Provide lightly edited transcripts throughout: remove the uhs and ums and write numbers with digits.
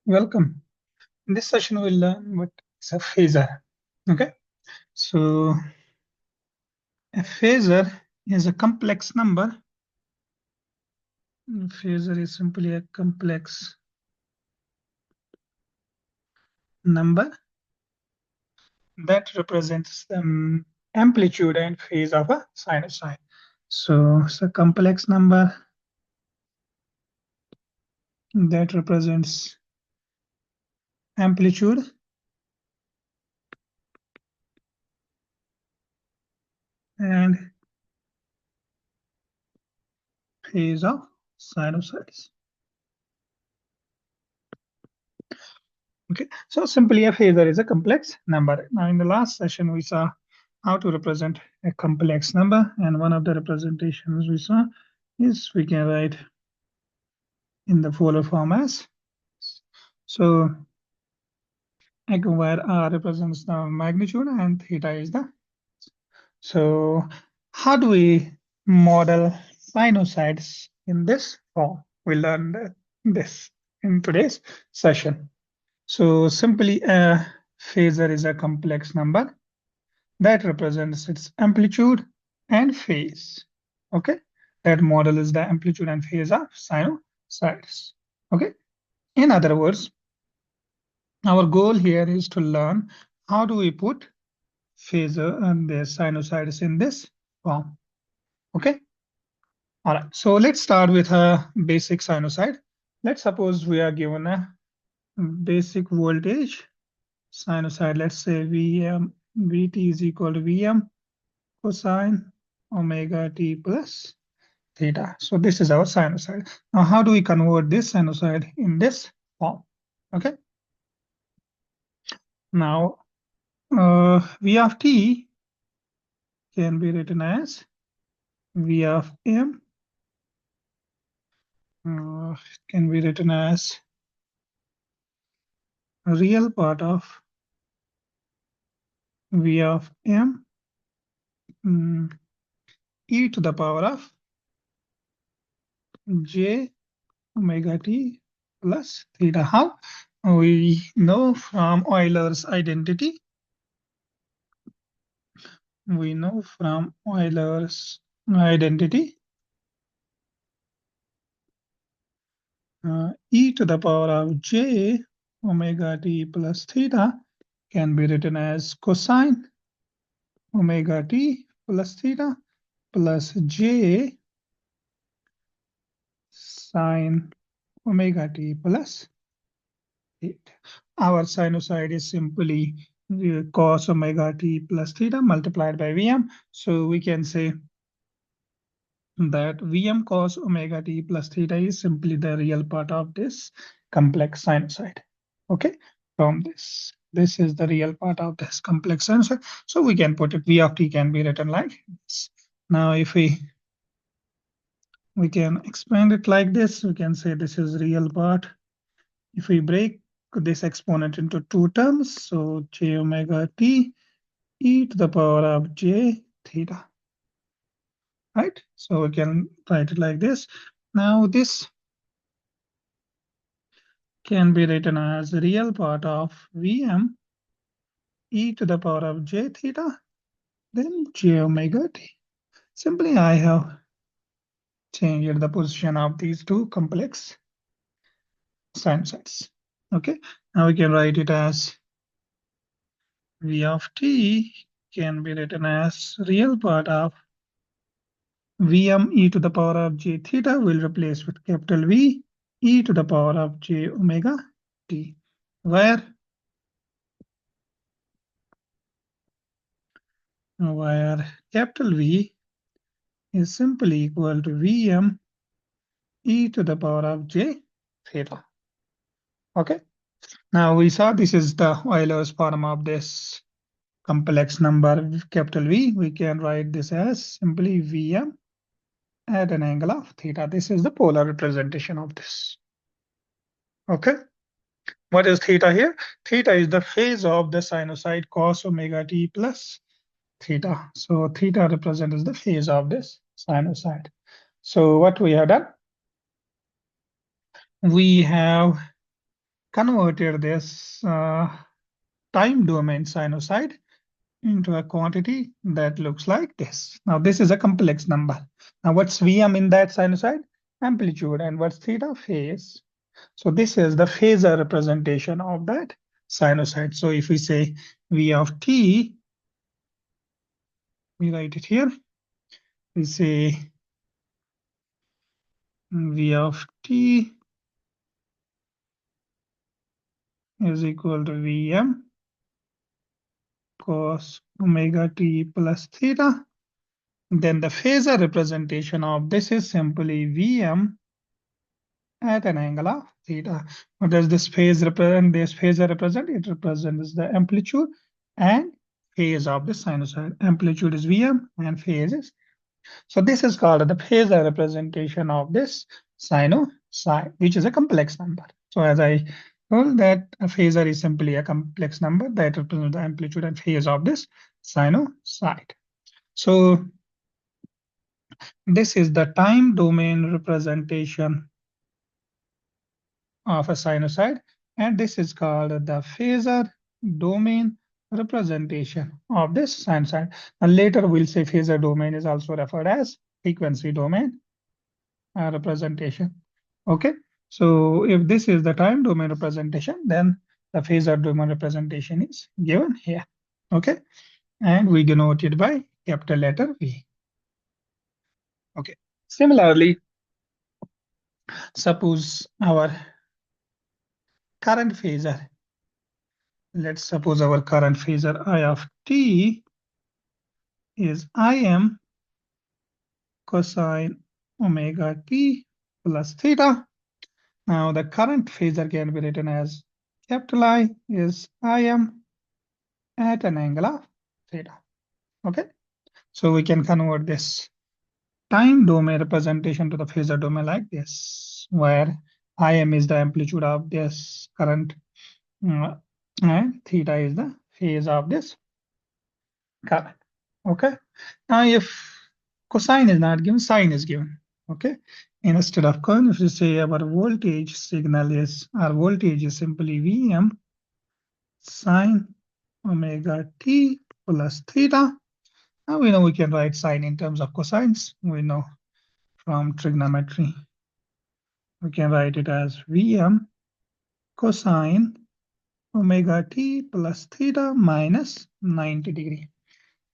Welcome. In this session, we'll learn what is a phasor. Okay, so a phasor is a complex number. Phasor is simply a complex number that represents the amplitude and phase of a sinusoid. So it's a complex number that represents amplitude and phase of sinusoids. Okay, so simply a phasor is a complex number. Now, in the last session, we saw how to represent a complex number, and one of the representations we saw is we can write in the polar form as so, where r represents the magnitude and theta is the. So, how do we model sinusoids in this form? We learned this in today's session. So simply a phasor is a complex number that represents its amplitude and phase. Okay, that model is the amplitude and phase of sinusoids. Okay, in other words, our goal here is to learn how do we put phasor and the sinusoids in this form. Okay, all right. So let's start with a basic sinusoid. Let's suppose we are given a basic voltage sinusoid. Let's say Vt is equal to Vm cosine omega t plus theta. So this is our sinusoid. Now, how do we convert this sinusoid in this form? Okay. Now, V of t can be written as V of m. Can be written as a real part of V of m e to the power of j omega t plus theta. How? We know from Euler's identity. We know from Euler's identity e to the power of j omega t plus theta can be written as cosine omega t plus theta plus j sine omega t plus theta. Our sinusoid is simply cos omega t plus theta multiplied by Vm. So we can say that Vm cos omega t plus theta is simply the real part of this complex sinusoid. Okay, from this is the real part of this complex sinusoid. So we can put it, V of t can be written like this. Now, if we can expand it like this, we can say this is real part. If we break this exponent into two terms, so j omega t e to the power of j theta. Right? So we can write it like this. Now this can be written as the real part of Vm e to the power of j theta, then j omega t. Simply I have changed the position of these two complex sinusoids. Okay, now we can write it as V of t can be written as real part of Vm e to the power of j theta will replace with capital V e to the power of j omega t, where capital V is simply equal to Vm e to the power of j theta. Okay. Now we saw this is the Euler's form of this complex number capital V. We can write this as simply Vm at an angle of theta. This is the polar representation of this. Okay. What is theta here? Theta is the phase of the sinusoid cos omega t plus theta. So theta represents the phase of this sinusoid. So what we have done? We have converted this time domain sinusoid into a quantity that looks like this. Now this is a complex number. Now what's Vm in that sinusoid? Amplitude. And what's theta? Phase. So this is the phasor representation of that sinusoid. So if we say V of t, we write it here. We say V of t is equal to Vm cos omega t plus theta. Then the phasor representation of this is simply Vm at an angle of theta. What does this phase represent? This phasor represent? It represents the amplitude and phase of the sinusoid. Amplitude is Vm and phase is. So this is called the phasor representation of this sinusoid, which is a complex number. So as I told that a phasor is simply a complex number that represents the amplitude and phase of this sinusoid. So this is the time domain representation of a sinusoid, and this is called the phasor domain representation of this sinusoid. And later we'll say phasor domain is also referred as frequency domain representation. Okay, so if this is the time domain representation, then the phasor domain representation is given here. Okay, and we denote it by capital letter V. Okay, similarly, suppose our current phasor. Let's suppose our current phasor I of t is Im cosine omega t plus theta. Now the current phasor can be written as capital I is Im at an angle of theta. Okay, so we can convert this time domain representation to the phasor domain like this, where Im is the amplitude of this current and theta is the phase of this current. Okay, now if cosine is not given, sine is given. Okay, instead of cosine, if you say our voltage signal is, our voltage is simply Vm sine omega t plus theta. Now we know we can write sine in terms of cosines. We know from trigonometry. We can write it as Vm cosine omega t plus theta minus 90 degree,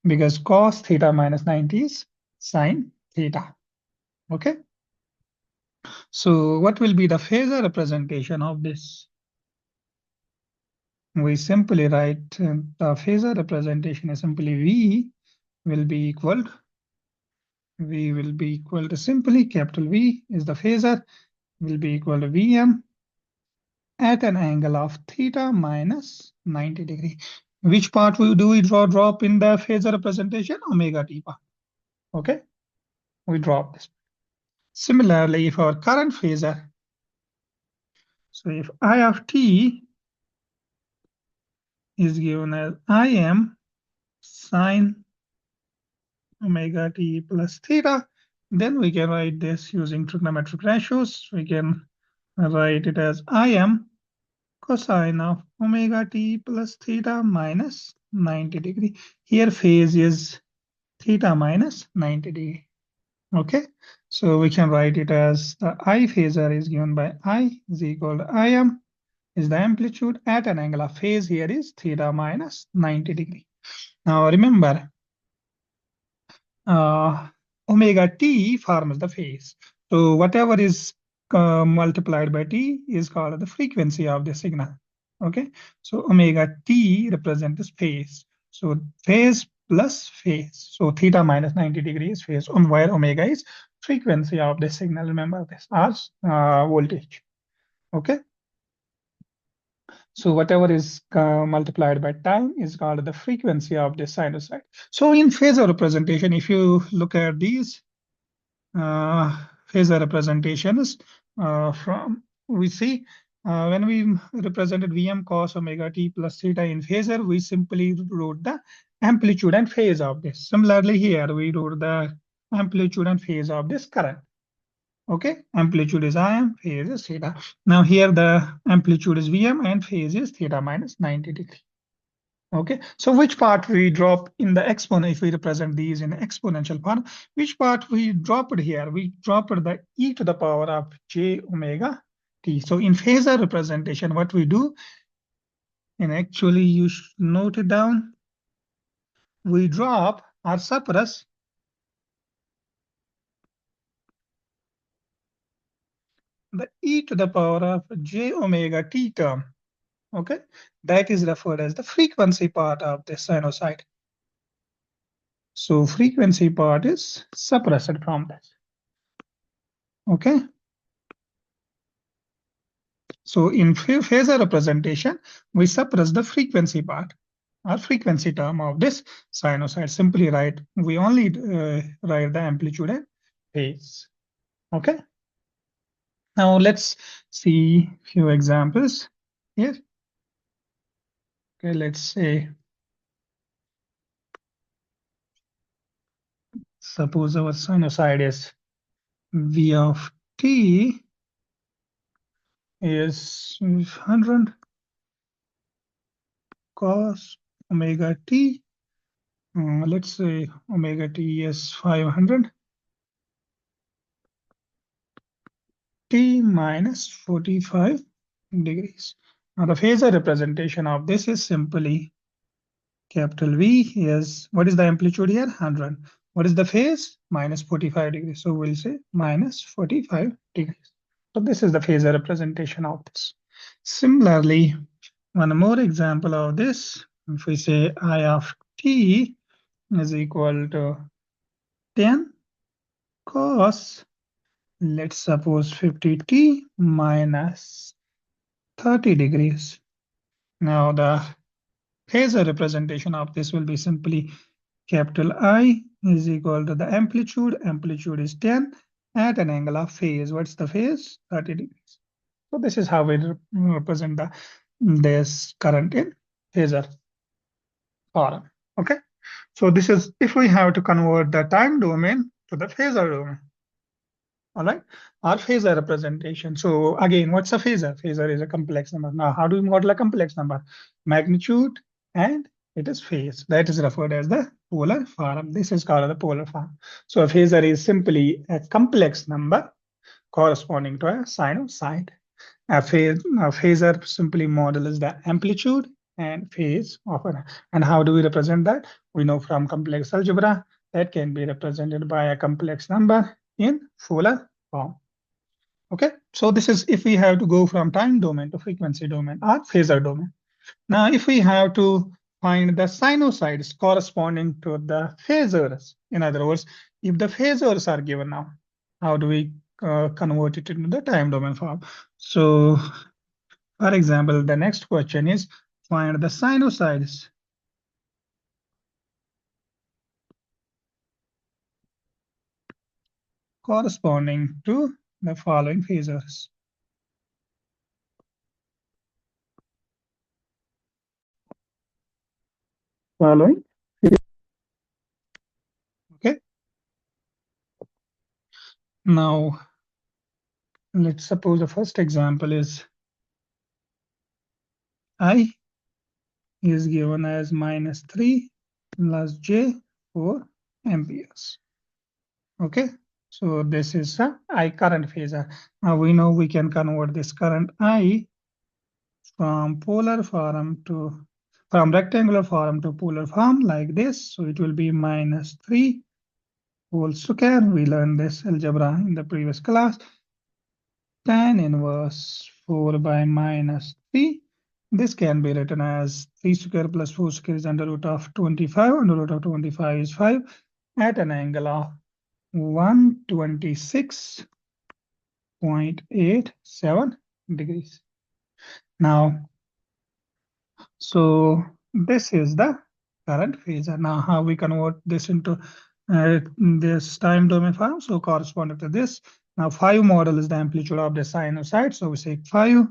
because cos theta minus 90 is sine theta. Okay, so what will be the phasor representation of this? We simply write the phasor representation is simply V will be equal to simply capital V is the phasor, will be equal to Vm at an angle of theta minus 90 degree. Which part do we drop in the phasor representation? Omega t part. Okay, we drop this. Similarly, if our current phasor, so if I of t is given as Im sine omega t plus theta, then we can write this using trigonometric ratios. We can write it as Im cosine of omega t plus theta minus 90 degree. Here phase is theta minus 90 degree. Okay, so we can write it as the I phasor is given by I is equal to Im is the amplitude at an angle of phase here is theta minus 90 degree. Now remember, omega t forms the phase. So whatever is multiplied by t is called the frequency of the signal. Okay, so omega t represents the phase. So phase plus phase. So theta minus 90 degrees phase, where omega is frequency of the signal. Remember this as voltage. Okay. So whatever is multiplied by time is called the frequency of the sinusoid. So in phasor representation, if you look at these phasor representations from, we see when we represented Vm cos omega t plus theta in phasor, we simply wrote the amplitude and phase of this. Similarly here, we wrote the amplitude and phase of this current. Okay, amplitude is Im, phase is theta. Now here the amplitude is Vm and phase is theta minus 90 degree. Okay, so which part we drop in the exponent if we represent these in exponential part? Which part we dropped here? We dropped the e to the power of j omega t. So in phasor representation, what we do, and actually you should note it down, we drop or suppress the e to the power of j omega t term. Okay, that is referred as the frequency part of the sinusoid. So frequency part is suppressed from that. Okay. So in phasor representation, we suppress the frequency part or frequency term of this sinusoid. Simply write, we only write the amplitude and phase. Okay. Now let's see few examples here. Okay, let's say, suppose our sinusoid is v of t is 100 cos omega t. Let's say omega t is 500 t minus 45 degrees. Now the phasor representation of this is simply capital V is, what is the amplitude here? 100. What is the phase? Minus 45 degrees. So we'll say minus 45 degrees. So this is the phasor representation of this. Similarly, one more example of this, if we say I of t is equal to 10 cos, let's suppose 50t minus 30 degrees. Now the phasor representation of this will be simply capital I is equal to the amplitude. Amplitude is 10 at an angle of phase. What's the phase? 30 degrees. So this is how we represent this current in phasor form. Okay. So this is if we have to convert the time domain to the phasor domain. All right, our phasor representation. So again, what's a phasor? Phasor is a complex number. Now, how do we model a complex number? Magnitude and it is phase. That is referred as the polar form. This is called the polar form. So a phasor is simply a complex number corresponding to a sinusoid. A phasor simply models the amplitude and phase of an. And how do we represent that? We know from complex algebra that can be represented by a complex number in polar form. Okay, so this is if we have to go from time domain to frequency domain or phasor domain. Now, if we have to find the sinusoids corresponding to the phasors, in other words, if the phasors are given now, how do we convert it into the time domain form? So, for example, the next question is find the sinusoids corresponding to the following phasors. Following. Okay. Now, let's suppose the first example is I is given as minus 3 plus j 4 amperes. Okay, so this is a I current phasor. Now we know we can convert this current I from rectangular form to polar form like this. So it will be minus 3 whole square. We learned this algebra in the previous class. Tan inverse 4 by minus 3. This can be written as 3 square plus 4 square is under root of 25. Under root of 25 is 5 at an angle of 126.87 degrees. Now, so this is the current phasor. Now, how we convert this into this time domain form? So corresponding to this. Now, 5 model is the amplitude of the sinusoid. So we say 5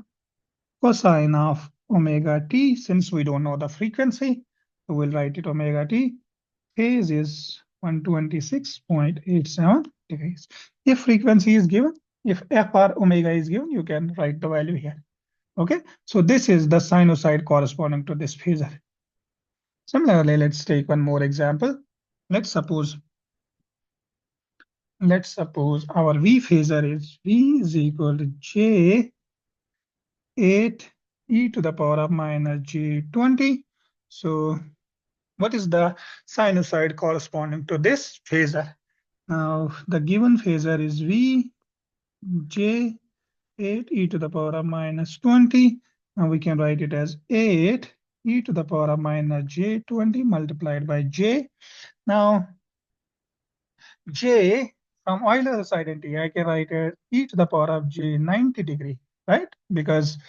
cosine of omega t. Since we don't know the frequency, so we'll write it omega t. Phase is 126.87 degrees. If frequency is given, If FR omega is given, you can write the value here. Okay, so this is the sinusoid corresponding to this phasor. Similarly, let's take one more example. Let's suppose our V phasor is V is equal to J 8 e to the power of minus J20. So what is the sinusoid corresponding to this phasor? Now the given phasor is V J 8 e to the power of minus 20. Now we can write it as 8 e to the power of minus J20 multiplied by J. Now J from Euler's identity, I can write it e to the power of J 90 degree, right? Because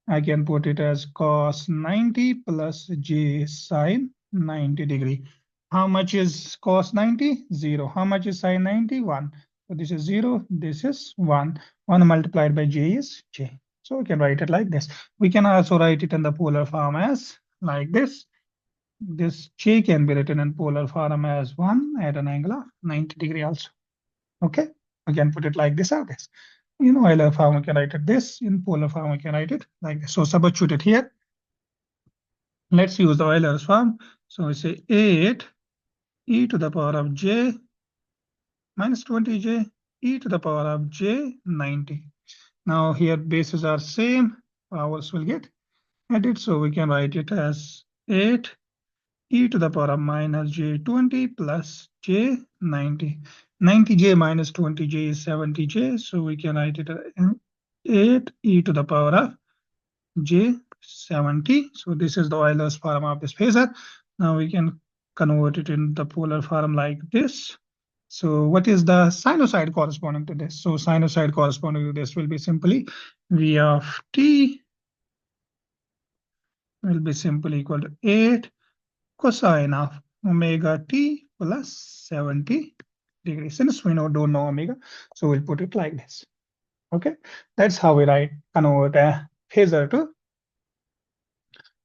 I can put it as cos 90 plus J sine 90 degree. How much is cos 90? 0. How much is sine 90? 1. So this is 0, this is 1. 1 multiplied by J is J. So we can write it like this. We can also write it in the polar form as like this. This J can be written in polar form as 1 at an angle of 90 degree also. Okay, we can put it like this or this. In Euler form, we can write it this. In polar form, we can write it like this. So substitute it here. Let's use the Euler's form. So we say 8 e to the power of j minus 20j e to the power of j 90. Now here bases are same. Powers will get added. So we can write it as 8 e to the power of minus j20 plus j90. 90j minus 20j is 70j. So we can write it as 8 e to the power of j70. So this is the Euler's form of this phasor. Now we can convert it in the polar form like this. So what is the sinusoid corresponding to this? So sinusoid corresponding to this will be simply V of t will be simply equal to 8 cosine of omega t plus 70 degrees. Since we don't know omega, so we'll put it like this. Okay, that's how we convert a phasor to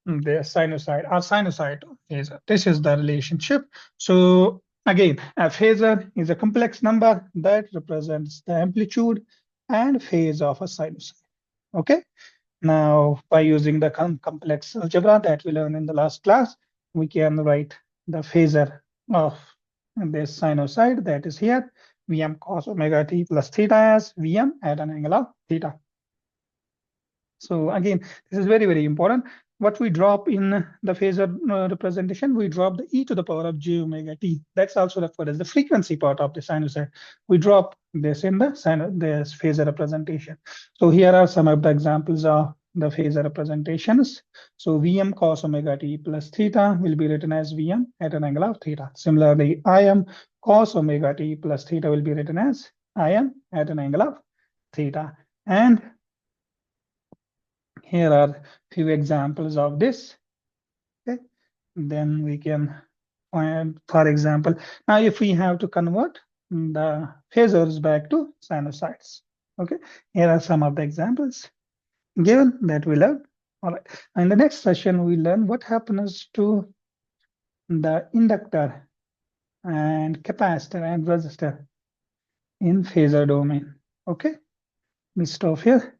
the sinusoid or sinusoid to phasor. This is the relationship. So again, a phasor is a complex number that represents the amplitude and phase of a sinusoid. Okay. Now, by using the complex algebra that we learned in the last class, we can write the phasor of this sinusoid that is here, Vm cos omega t plus theta as Vm at an angle of theta. So again, this is very, very important. What we drop in the phasor representation, we drop the e to the power of j omega t. That's also referred as the frequency part of the sinusoid. We drop this in the this phasor representation. So here are some of the examples of the phasor representations. So Vm cos omega t plus theta will be written as Vm at an angle of theta. Similarly, Im cos omega t plus theta will be written as Im at an angle of theta. And here are few examples of this. Okay, then we can find, for example, now if we have to convert the phasors back to sinusoids. Okay, here are some of the examples given that we learned. All right, in the next session, we learn what happens to the inductor and capacitor and resistor in phasor domain. Okay, we stop here.